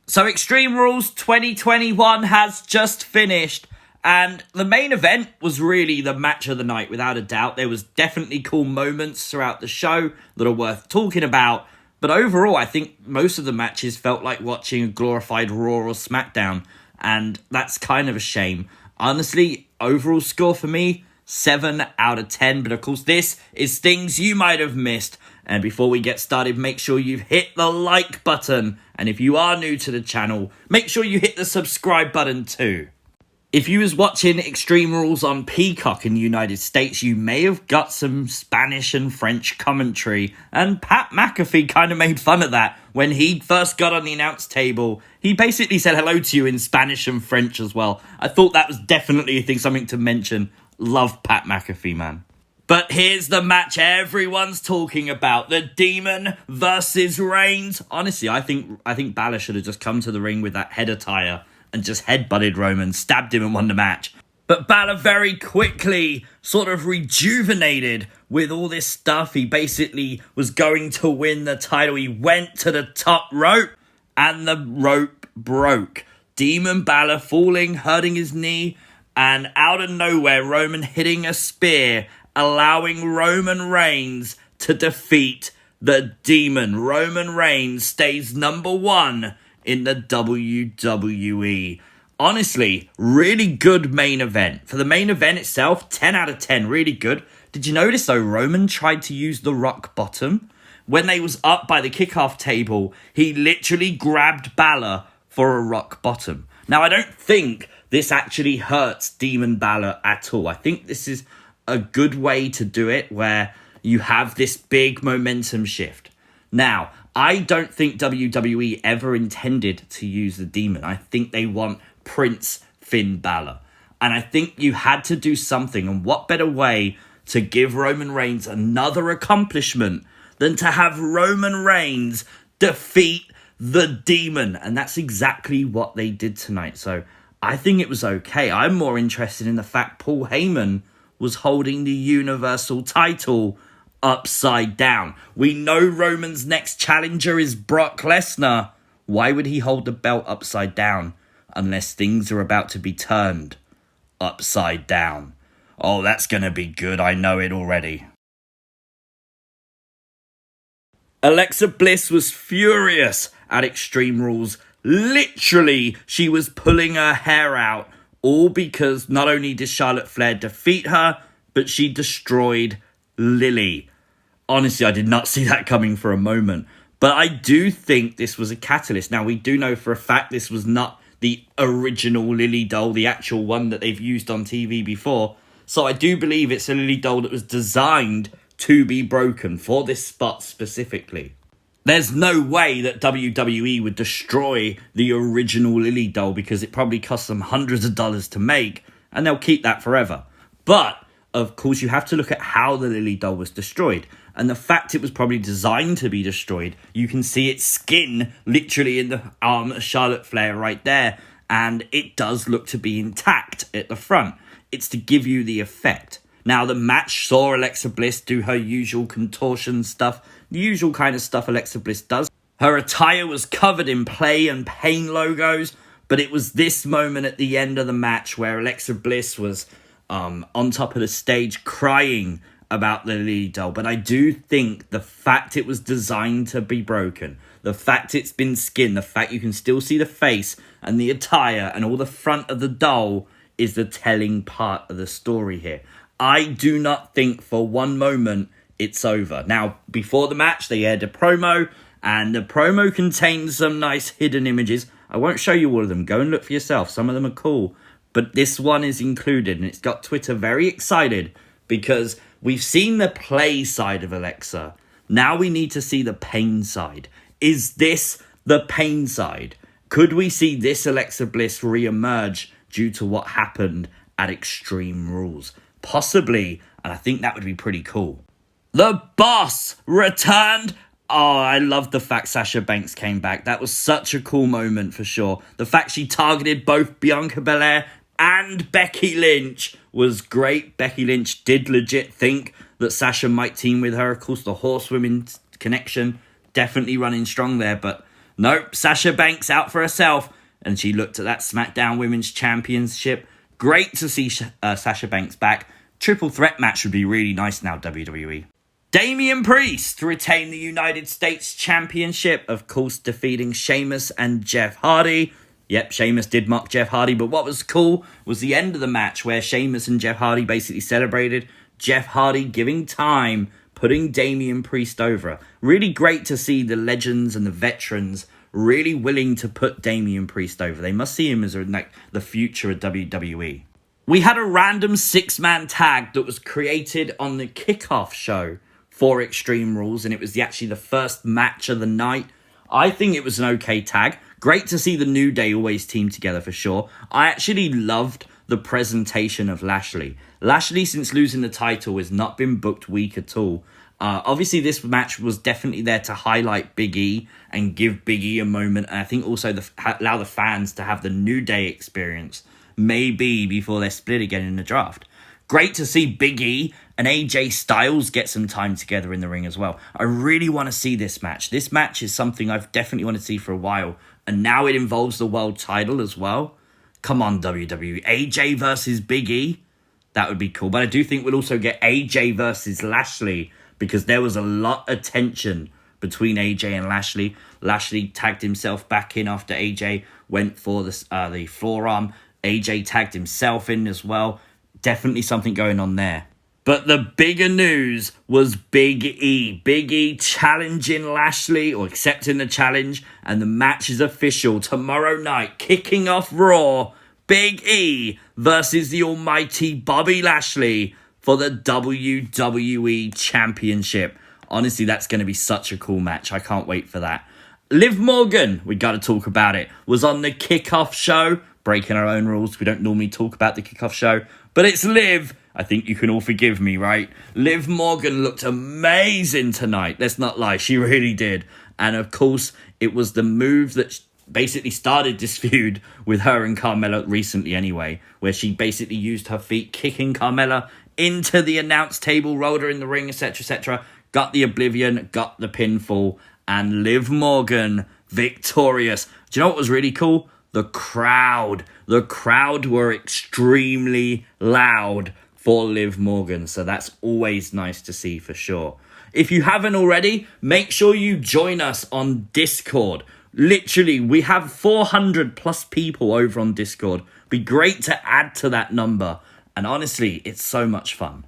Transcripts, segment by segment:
So Extreme Rules 2021 has just finished, and the main event was really the match of the night, without a doubt. There was definitely cool moments throughout the show that are worth talking about, but overall, I think most of the matches felt like watching a glorified Raw or SmackDown, and that's kind of a shame. Honestly, overall score for me, 7 out of 10, but of course this is things you might have missed. And before we get started, make sure you've hit the like button. And if you are new to the channel, make sure you hit the subscribe button too. If you was watching Extreme Rules on Peacock in the United States, you may have got some Spanish and French commentary. And Pat McAfee kind of made fun of that. When he first got on the announce table, he basically said hello to you in Spanish and French as well. I thought that was definitely something to mention. Love Pat McAfee, man. But here's the match everyone's talking about. The Demon versus Reigns. Honestly, I think Balor should have just come to the ring with that head attire and just headbutted Roman, stabbed him and won the match. But Balor very quickly sort of rejuvenated with all this stuff. He basically was going to win the title. He went to the top rope and the rope broke. Demon Balor falling, hurting his knee, and out of nowhere, Roman hitting a spear, allowing Roman Reigns to defeat the Demon. Roman Reigns stays number 1 in the WWE. Honestly, really good main event. For the main event itself, 10 out of 10, really good. Did you notice though, Roman tried to use the rock bottom? When they was up by the kickoff table, he literally grabbed Balor for a rock bottom. Now, I don't think this actually hurts Demon Balor at all. I think this is a good way to do it where you have this big momentum shift. Now, I don't think WWE ever intended to use the Demon. I think they want Prince Finn Balor. And I think you had to do something. And what better way to give Roman Reigns another accomplishment than to have Roman Reigns defeat the Demon? And that's exactly what they did tonight. So I think it was okay. I'm more interested in the fact Paul Heyman was holding the Universal title upside down. We know Roman's next challenger is Brock Lesnar. Why would he hold the belt upside down unless things are about to be turned upside down? Oh, that's gonna be good. I know it already. Alexa Bliss was furious at Extreme Rules. Literally, she was pulling her hair out, all because not only did Charlotte Flair defeat her, but she destroyed Lilly. Honestly, I did not see that coming for a moment. But I do think this was a catalyst. Now, we do know for a fact this was not the original Lilly doll, the actual one that they've used on TV before. So I do believe it's a Lilly doll that was designed to be broken for this spot specifically. There's no way that WWE would destroy the original Lilly doll because it probably cost them hundreds of dollars to make, and they'll keep that forever. But, of course, you have to look at how the Lilly doll was destroyed. And the fact it was probably designed to be destroyed, you can see its skin literally in the arm of Charlotte Flair right there. And it does look to be intact at the front. It's to give you the effect. Now, the match saw Alexa Bliss do her usual contortion stuff, the usual kind of stuff Alexa Bliss does. Her attire was covered in play and pain logos, but it was this moment at the end of the match where Alexa Bliss was on top of the stage crying about the Lilly doll. But I do think the fact it was designed to be broken, the fact it's been skinned, the fact you can still see the face and the attire and all the front of the doll is the telling part of the story here. I do not think for one moment it's over. Now, before the match, they aired a promo, and the promo contains some nice hidden images. I won't show you all of them. Go and look for yourself. Some of them are cool. But this one is included, and it's got Twitter very excited because we've seen the play side of Alexa. Now we need to see the pain side. Is this the pain side? Could we see this Alexa Bliss re-emerge due to what happened at Extreme Rules? Possibly, and I think that would be pretty cool. The Boss returned. Oh, I love the fact Sasha Banks came back. That was such a cool moment for sure. The fact she targeted both Bianca Belair and Becky Lynch was great. Becky Lynch did legit think that Sasha might team with her. Of course, the Horsewomen connection definitely running strong there, but Nope, Sasha Banks out for herself. And she looked at that SmackDown Women's Championship. Great to see Sasha Banks back. Triple threat match would be really nice now, WWE. Damian Priest to retain the United States Championship, of course defeating Sheamus and Jeff Hardy. Yep, Sheamus did mock Jeff Hardy, but what was cool was the end of the match where Sheamus and Jeff Hardy basically celebrated. Jeff Hardy giving time, putting Damian Priest over. Really great to see the legends and the veterans really willing to put Damian Priest over. They must see him as the future of WWE. We had a random 6-man tag that was created on the kickoff show for Extreme Rules, and it was actually the first match of the night. I think it was an okay tag. Great to see the New Day always team together for sure. I actually loved the presentation of Lashley. Lashley, since losing the title, has not been booked weak at all. Obviously, this match was definitely there to highlight Big E and give Big E a moment. And I think also allow the fans to have the New Day experience, maybe before they're split again in the draft. Great to see Big E and AJ Styles get some time together in the ring as well. I really want to see this match. This match is something I've definitely wanted to see for a while. And now it involves the world title as well. Come on, WWE. AJ versus Big E. That would be cool. But I do think we'll also get AJ versus Lashley, because there was a lot of tension between AJ and Lashley. Lashley tagged himself back in after AJ went for the forearm. AJ tagged himself in as well. Definitely something going on there. But the bigger news was Big E. Big E challenging Lashley, or accepting the challenge, and the match is official tomorrow night, kicking off Raw. Big E versus the almighty Bobby Lashley for the WWE Championship. Honestly, that's going to be such a cool match. I can't wait for that. Liv Morgan, we got to talk about it, was on the kickoff show. Breaking our own rules. We don't normally talk about the kickoff show, but it's Liv. I think you can all forgive me, right? Liv Morgan looked amazing tonight. Let's not lie. She really did. And of course, it was the move that basically started this feud with her and Carmella recently anyway, where she basically used her feet kicking Carmella into the announce table, rolled her in the ring, etc., etc. Got the Oblivion, got the pinfall, and Liv Morgan victorious. Do you know what was really cool? The crowd. The crowd were extremely loud for Liv Morgan, so that's always nice to see for sure. If you haven't already, make sure you join us on Discord. Literally, we have 400 plus people over on Discord. Be great to add to that number, and honestly, it's so much fun.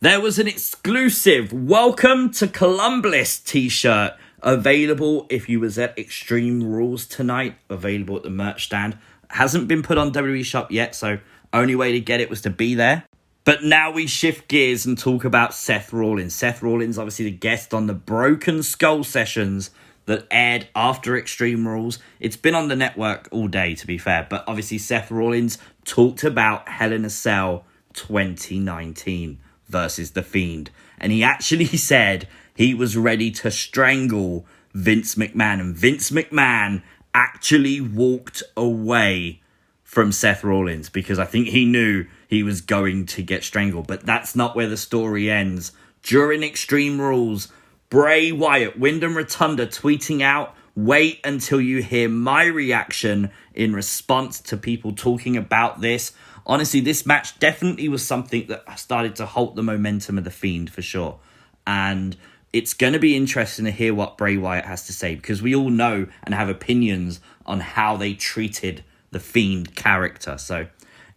There was an exclusive Welcome to Columbus t-shirt available if you was at Extreme Rules tonight, available at the merch stand. Hasn't been put on WWE Shop yet, so only way to get it was to be there. But now we shift gears and talk about Seth Rollins. Seth Rollins, obviously the guest on the Broken Skull sessions that aired after Extreme Rules. It's been on the network all day, to be fair. But obviously Seth Rollins talked about Hell in a Cell 2019 versus The Fiend. And he actually said he was ready to strangle Vince McMahon. And Vince McMahon actually walked away from Seth Rollins because I think he knew he was going to get strangled. But that's not where the story ends. During Extreme Rules, Bray Wyatt, Wyndham Rotunda tweeting out, "Wait until you hear my reaction," in response to people talking about this. Honestly, this match definitely was something that started to halt the momentum of The Fiend for sure. And it's going to be interesting to hear what Bray Wyatt has to say, because we all know and have opinions on how they treated the Fiend character. So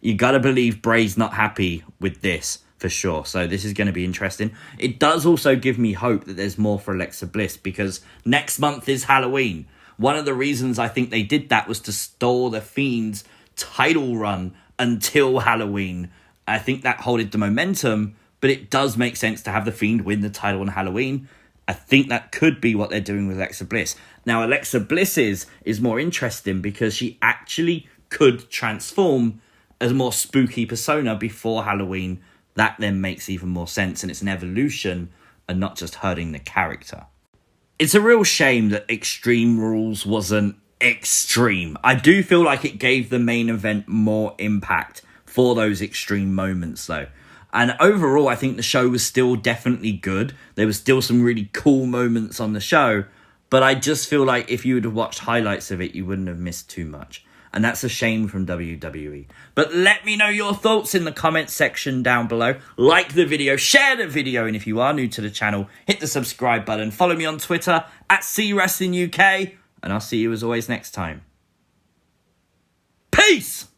you got to believe Bray's not happy with this for sure. So this is going to be interesting. It does also give me hope that there's more for Alexa Bliss, because next month is Halloween. One of the reasons I think they did that was to stall the Fiend's title run until Halloween. I think that holded the momentum, but it does make sense to have the Fiend win the title on Halloween. I think that could be what they're doing with Alexa Bliss. Now, Alexa Bliss is more interesting because she actually could transform as a more spooky persona before Halloween. That then makes even more sense, and it's an evolution and not just hurting the character. It's a real shame that Extreme Rules wasn't extreme. I do feel like it gave the main event more impact for those extreme moments though. And overall, I think the show was still definitely good. There was still some really cool moments on the show, But I just feel like if you would have watched highlights of it, you wouldn't have missed too much. And that's a shame from WWE. But let me know your thoughts in the comments section down below. Like the video, share the video, and if you are new to the channel, hit the subscribe button. Follow me on Twitter at CWrestlingUK, and I'll see you as always next time. Peace!